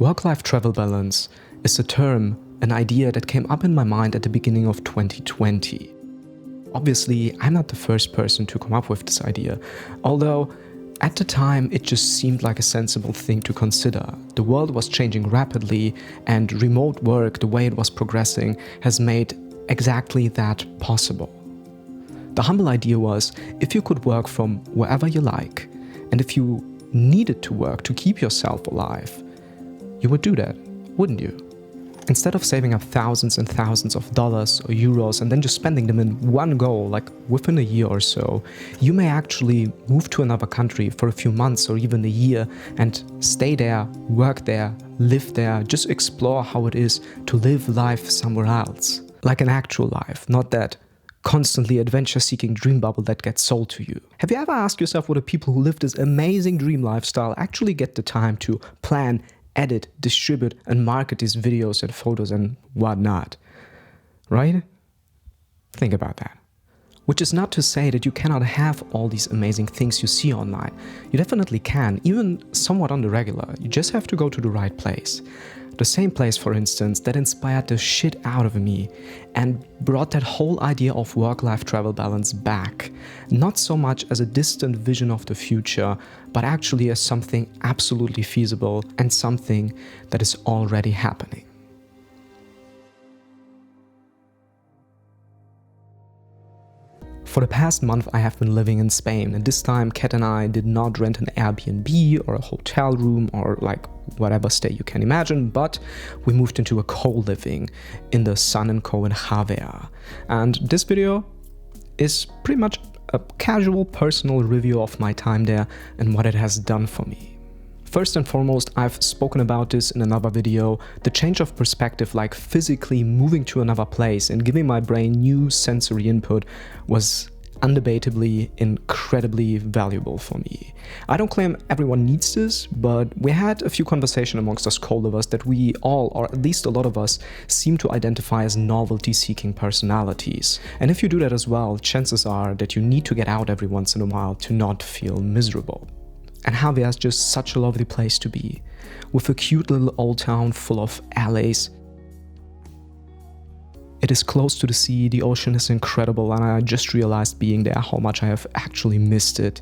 Work-life travel balance is a term, an idea that came up in my mind at the beginning of 2020. Obviously, I'm not the first person to come up with this idea, although at the time it just seemed like a sensible thing to consider. The world was changing rapidly, and remote work, the way it was progressing, has made exactly that possible. The humble idea was, if you could work from wherever you like, and if you needed to work to keep yourself alive, you would do that, wouldn't you? Instead of saving up thousands and thousands of dollars or euros and then just spending them in one go, like within a year or so, you may actually move to another country for a few months or even a year and stay there, work there, live there, just explore how it is to live life somewhere else. Like an actual life, not that constantly adventure-seeking dream bubble that gets sold to you. Have you ever asked yourself whether people who live this amazing dream lifestyle actually get the time to plan, edit, distribute, and market these videos and photos and whatnot? Right? Think about that. Which is not to say that you cannot have all these amazing things you see online. You definitely can, even somewhat on the regular. You just have to go to the right place. The same place, for instance, that inspired the shit out of me and brought that whole idea of work-life travel balance back. Not so much as a distant vision of the future, but actually as something absolutely feasible and something that is already happening. For the past month, I have been living in Spain, and this time Kat and I did not rent an Airbnb or a hotel room or like whatever stay you can imagine, but we moved into a co-living in the Sun & Co in Javea. And this video is pretty much a casual personal review of my time there and what it has done for me. First and foremost, I've spoken about this in another video, the change of perspective, like physically moving to another place and giving my brain new sensory input, was undebatably incredibly valuable for me. I don't claim everyone needs this, but we had a few conversations amongst us co-livers that we all, or at least a lot of us, seem to identify as novelty-seeking personalities. And if you do that as well, chances are that you need to get out every once in a while to not feel miserable. And Javea is just such a lovely place to be, with a cute little old town full of alleys. It is close to the sea, the ocean is incredible, and I just realized being there how much I have actually missed it.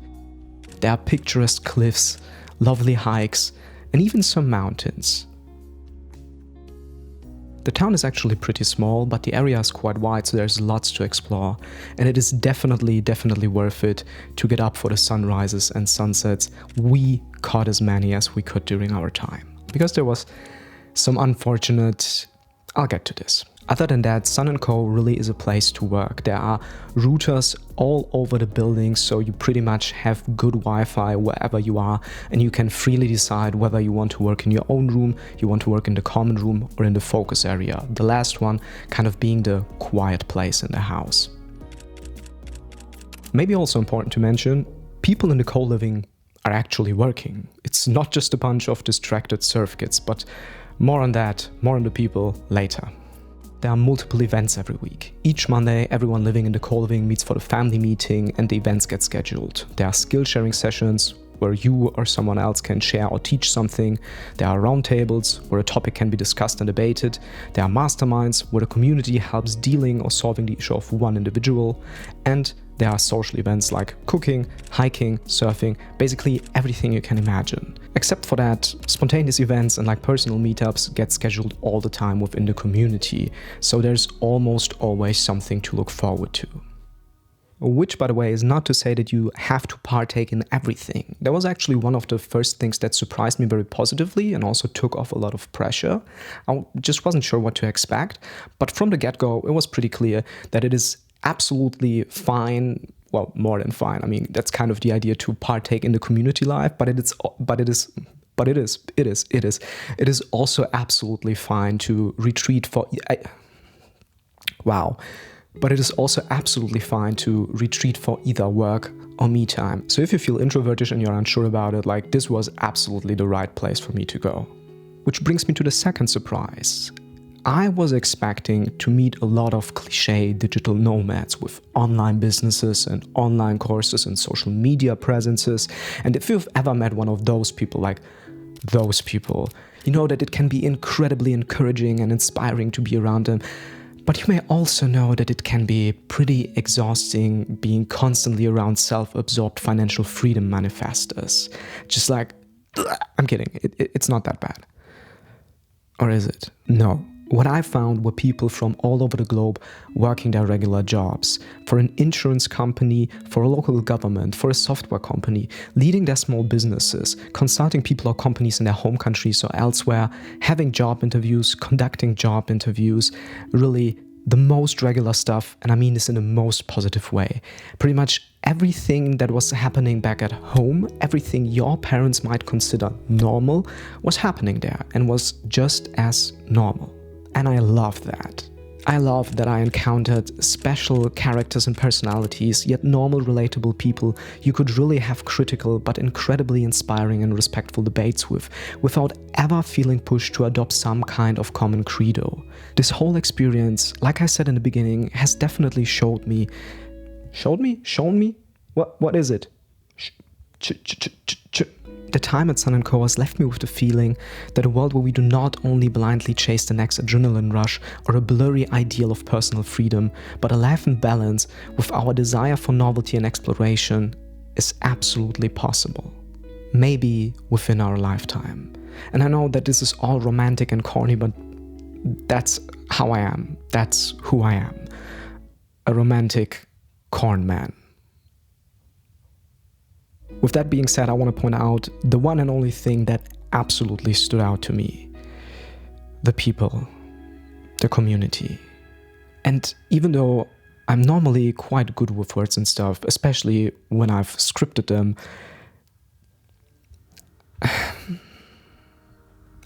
There are picturesque cliffs, lovely hikes, and even some mountains. The town is actually pretty small, but the area is quite wide, so there's lots to explore. And it is definitely worth it to get up for the sunrises and sunsets. We caught as many as we could during our time. Because there was some unfortunate... I'll get to this. Other than that, Sun & Co really is a place to work. There are routers all over the building, so you pretty much have good Wi-Fi wherever you are, and you can freely decide whether you want to work in your own room, you want to work in the common room, or in the focus area. The last one kind of being the quiet place in the house. Maybe also important to mention, people in the co-living are actually working. It's not just a bunch of distracted surf kids, but more on that, more on the people later. There are multiple events every week. Each Monday, everyone living in the co-living meets for the family meeting and the events get scheduled. There are skill sharing sessions where you or someone else can share or teach something. There are roundtables where a topic can be discussed and debated. There are masterminds where the community helps dealing or solving the issue of one individual. And there are social events like cooking, hiking, surfing, basically everything you can imagine. Except for that, spontaneous events and like personal meetups get scheduled all the time within the community, so there's almost always something to look forward to. Which, by the way, is not to say that you have to partake in everything. That was actually one of the first things that surprised me very positively and also took off a lot of pressure. I just wasn't sure what to expect, but from the get-go, it was pretty clear that it is absolutely fine. Well, more than fine. I mean, that's kind of the idea, to partake in the community life, but it is also absolutely fine to retreat for... But it is also absolutely fine to retreat for either work or me time. So if you feel introvertish and you're unsure about it, like, this was absolutely the right place for me to go. Which brings me to the second surprise. I was expecting to meet a lot of cliché digital nomads with online businesses and online courses and social media presences. And if you've ever met one of those people, like those people, You know that it can be incredibly encouraging and inspiring to be around them. But you may also know that it can be pretty exhausting being constantly around self-absorbed financial freedom manifestors. Just like, I'm kidding, it's not that bad. Or is it? No. What I found were people from all over the globe working their regular jobs, for an insurance company, for a local government, for a software company, leading their small businesses, consulting people or companies in their home countries or elsewhere, having job interviews, conducting job interviews, really the most regular stuff, and I mean this in the most positive way. Pretty much everything that was happening back at home, everything your parents might consider normal, was happening there and was just as normal. And I love that. I love that I encountered special characters and personalities, yet normal, relatable people you could really have critical but incredibly inspiring and respectful debates with, without ever feeling pushed to adopt some kind of common credo. This whole experience, like I said in the beginning, has definitely shown me? What is it? The time at Sun & Co has left me with the feeling that a world where we do not only blindly chase the next adrenaline rush or a blurry ideal of personal freedom, but a life in balance with our desire for novelty and exploration is absolutely possible. Maybe within our lifetime. And I know that this is all romantic and corny, but that's how I am. That's who I am. A romantic corn man. With that being said, I want to point out the one and only thing that absolutely stood out to me. The people, the community. And even though I'm normally quite good with words and stuff, especially when I've scripted them,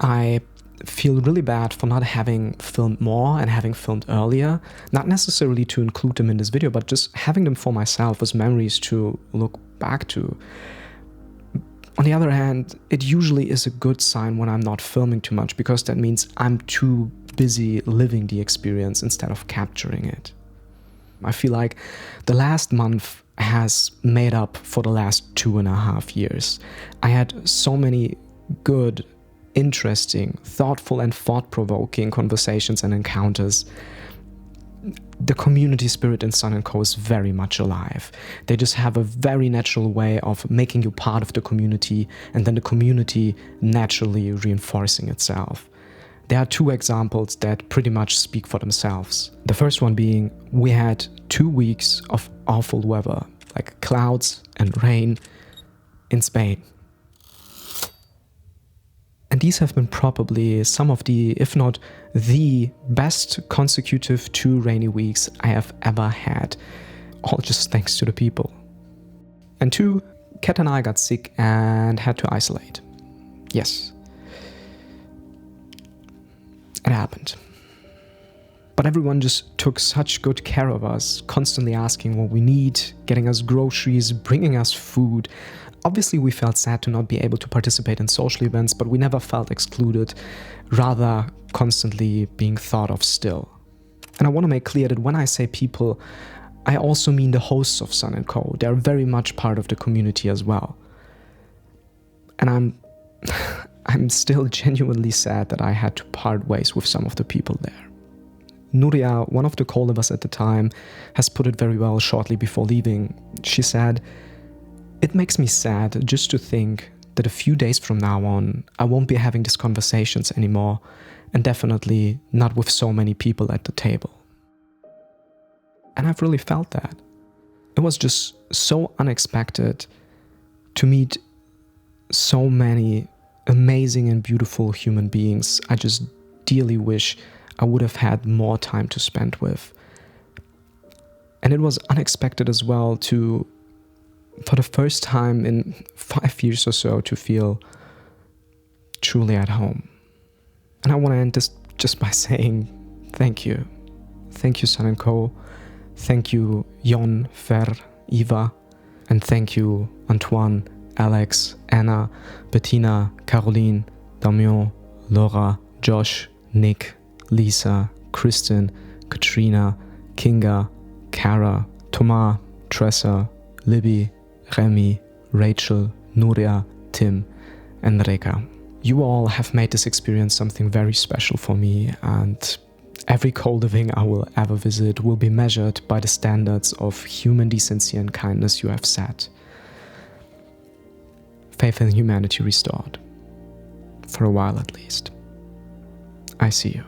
I feel really bad for not having filmed more and having filmed earlier. Not necessarily to include them in this video, but just having them for myself as memories to look back to. On the other hand, it usually is a good sign when I'm not filming too much, because that means I'm too busy living the experience instead of capturing it. I feel like the last month has made up for the last 2.5 years. I had so many good, interesting, thoughtful and thought-provoking conversations and encounters. The community spirit in Sun & Co is very much alive. They just have a very natural way of making you part of the community, and then the community naturally reinforcing itself. There are 2 examples that pretty much speak for themselves. The first one being, we had 2 weeks of awful weather, like clouds and rain in Spain. And these have been probably some of the, if not the best consecutive 2 rainy weeks I have ever had, all just thanks to the people. And 2, Kat and I got sick and had to isolate. Yes. It happened. But everyone just took such good care of us, constantly asking what we need, getting us groceries, bringing us food. Obviously, we felt sad to not be able to participate in social events, but we never felt excluded, rather constantly being thought of still. And I want to make clear that when I say people, I also mean the hosts of Sun & Co. They're very much part of the community as well. And I'm still genuinely sad that I had to part ways with some of the people there. Nuria, one of the co-livers at the time, has put it very well shortly before leaving. She said, "It makes me sad just to think that a few days from now on, I won't be having these conversations anymore, and definitely not with so many people at the table." And I've really felt that. It was just so unexpected to meet so many amazing and beautiful human beings I just dearly wish I would have had more time to spend with. And it was unexpected as well to, for the first time in 5 years or so, to feel truly at home. And I want to end this just by saying thank you. Thank you, Sun & Co. Thank you, Jon, Fer, Eva. And thank you, Antoine, Alex, Anna, Bettina, Caroline, Damian, Laura, Josh, Nick, Lisa, Kristen, Katrina, Kinga, Kara, Thomas, Tressa, Libby, Remy, Rachel, Nuria, Tim, and Reka. You all have made this experience something very special for me, and every co-living I will ever visit will be measured by the standards of human decency and kindness you have set. Faith in humanity restored. For a while at least. I see you.